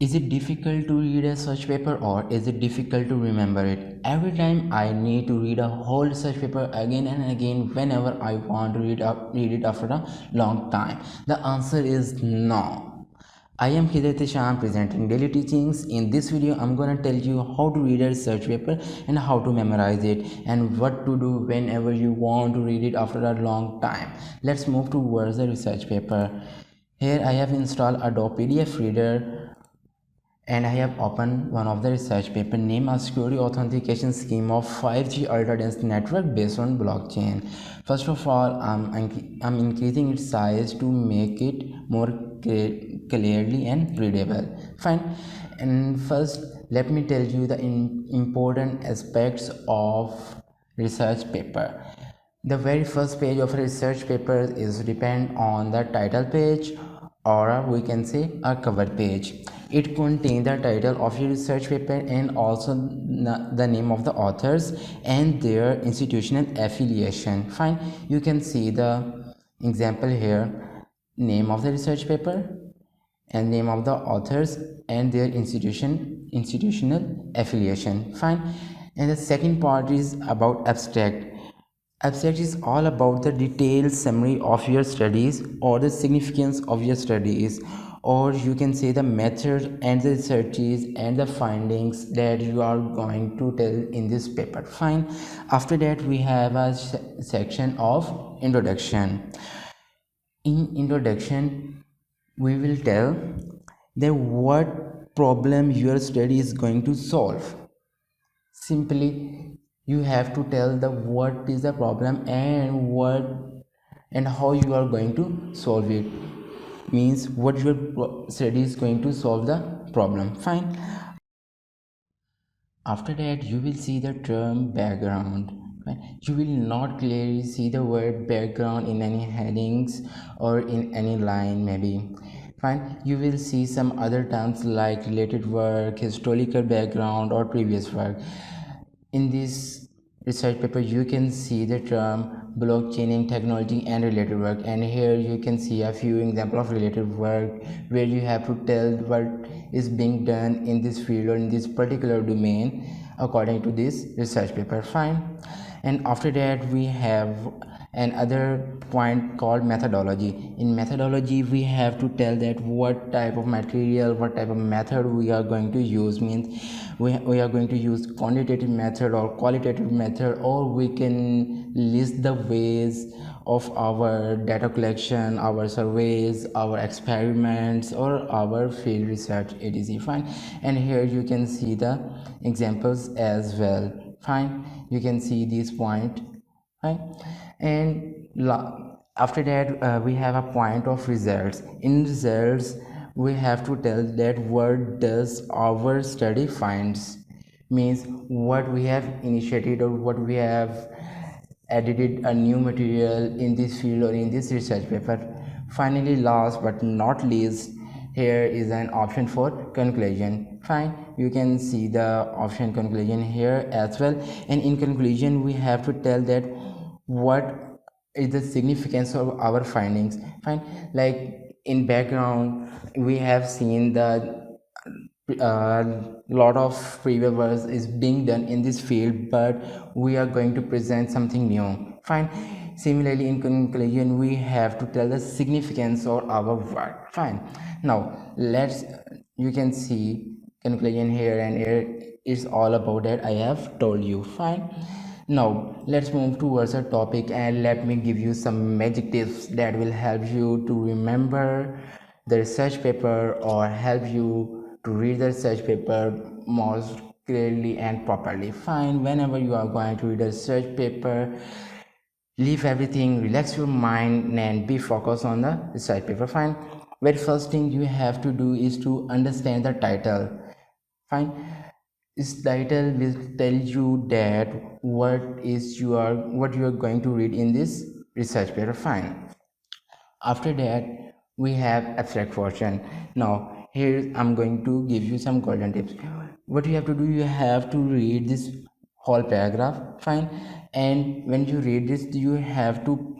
Is it difficult to read a search paper or is it difficult to remember it? Every time I need to read a whole research paper again and again whenever I want to read it after a long time. The answer is no. I am Hidayat Shah presenting daily teachings. In this video, I'm gonna tell you how to read a research paper and how to memorize it and what to do whenever you want to read it after a long time. Let's move towards the research paper. Here I have installed Adobe PDF Reader and I have opened one of the research paper named a security authentication scheme of 5G ultra dense network based on blockchain. First of all, I'm increasing its size to make it more clearly and readable. Fine. And first, let me tell you the important aspects of research paper. The very first page of a research paper is depend on the title page, or we can say a cover page. It contains the title of your research paper and also the name of the authors and their institutional affiliation. Fine, you can see the example here: name of the research paper and name of the authors and their institutional affiliation. Fine. And the second part is about abstract. Abstract is all about the detailed summary of your studies or the significance of your studies, or you can say the method and the researches and the findings that you are going to tell in this paper. Fine. After that, we have a section of introduction. In introduction, we will tell that what problem your study is going to solve. Simply, you have to tell the what is the problem and what and how you are going to solve it. Means what your study is going to solve the problem. Fine. After that, you will see the term background. You will not clearly see the word background in any headings or in any line, maybe. Fine. You will see some other terms like related work, historical background, or previous work. In this research paper, you can see the term blockchaining technology and related work, and here you can see a few examples of related work where you have to tell what is being done in this field or in this particular domain according to this research paper. Fine. And after that, we have another point called methodology. In methodology, we have to tell that what type of material, what type of method we are going to use. Means we are going to use quantitative method or qualitative method, or we can list the ways of our data collection, our surveys, our experiments, or our field research, etc. Fine. And here you can see the examples as well. Fine. You can see this point. Fine. And after that, we have a point of results. In results, we have to tell that what does our study finds. Means what we have initiated or what we have edited a new material in this field or in this research paper. Finally, last but not least, here is an option for conclusion. Fine. You can see the option conclusion here as well. And in conclusion, we have to tell that what is the significance of our findings. Fine. Like in background, we have seen the lot of previous work is being done in this field, but we are going to present something new. Fine. Similarly, in conclusion, we have to tell the significance of our work. Fine. Now let's, you can see conclusion here, and here is all about that I have told you. Fine. Now let's move towards a topic, and let me give you some magic tips that will help you to remember the research paper or help you to read the research paper most clearly and properly. Fine. Whenever you are going to read a research paper, leave everything, relax your mind, and be focused on the research paper. Fine. Very first thing you have to do is to understand the title. Fine. This title will tell you that what you are going to read in this research paper. Fine. After that, we have abstract portion. Now here I'm going to give you some golden tips. What you have to do, you have to read this whole paragraph. Fine. And when you read this, you have to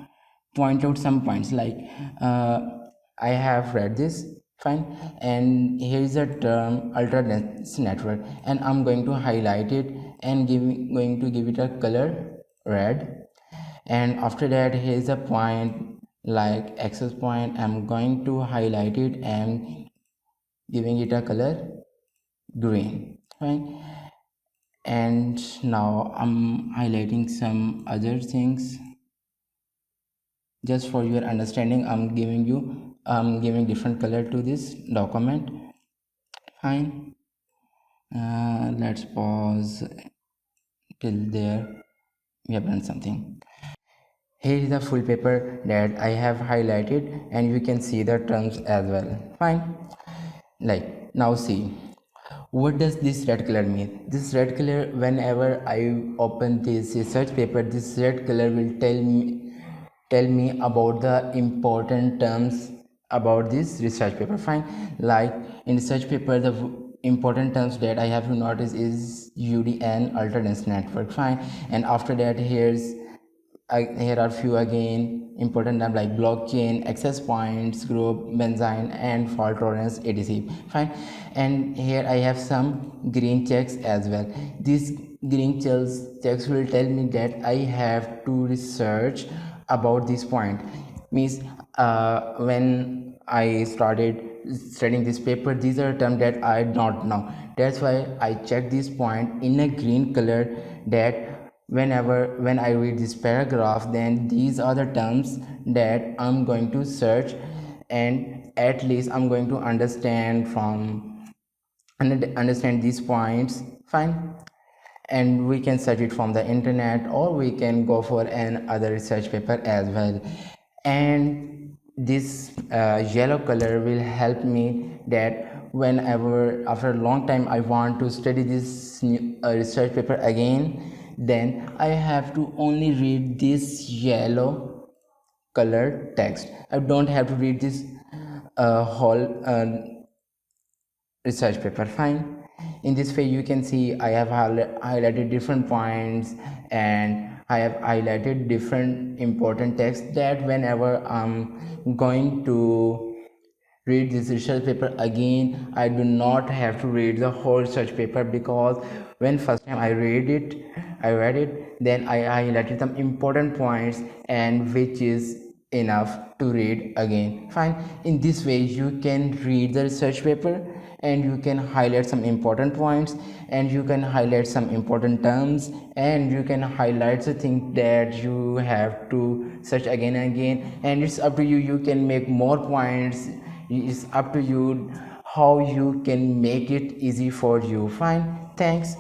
point out some points like, I have read this. fine. And here is the term ultra dense network, and I'm going to highlight it and going to give it a color red. And after that, here is a point like access point. I'm going to highlight it and giving it a color green, fine. And now I'm highlighting some other things just for your understanding. I'm giving different color to this document, fine. Let's pause till there. We have done something. Here is the full paper that I have highlighted, and you can see the terms as well, fine. Like, now see, what does this red color mean? This red color, whenever I open this research paper, this red color will tell me about the important terms about this research paper, fine. Like in research paper, the important terms that I have to notice is UDN, ultra dense network, fine. And after that, here are few again important terms like blockchain, access points, group, benzene, and fault tolerance, etc, fine. And here I have some green checks as well. These green checks will tell me that I have to research about this point. Means when I started studying this paper, these are terms that I don't know. That's why I check this point in a green color, that when I read this paragraph, then these are the terms that I'm going to search, and at least I'm going to understand these points, fine. And we can search it from the internet, or we can go for another research paper as well. And this yellow color will help me that whenever after a long time I want to study this research paper again, then I have to only read this yellow colored text. I don't have to read this whole research paper, fine. In this way you can see I have highlighted different points, and I have highlighted different important text, that whenever I'm going to read this research paper again, I do not have to read the whole research paper, because when first time I read it, then I highlighted some important points, and which is enough to read again, fine. In this way you can read the research paper, and you can highlight some important points, and you can highlight some important terms, and you can highlight the thing that you have to search again and again. And it's up to you, you can make more points. It's up to you how you can make it easy for you, fine. Thanks.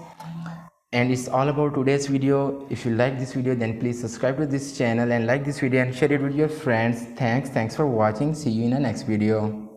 And it's all about today's video. If you like this video, then please subscribe to this channel and like this video and share it with your friends. Thanks for watching. See you in the next video.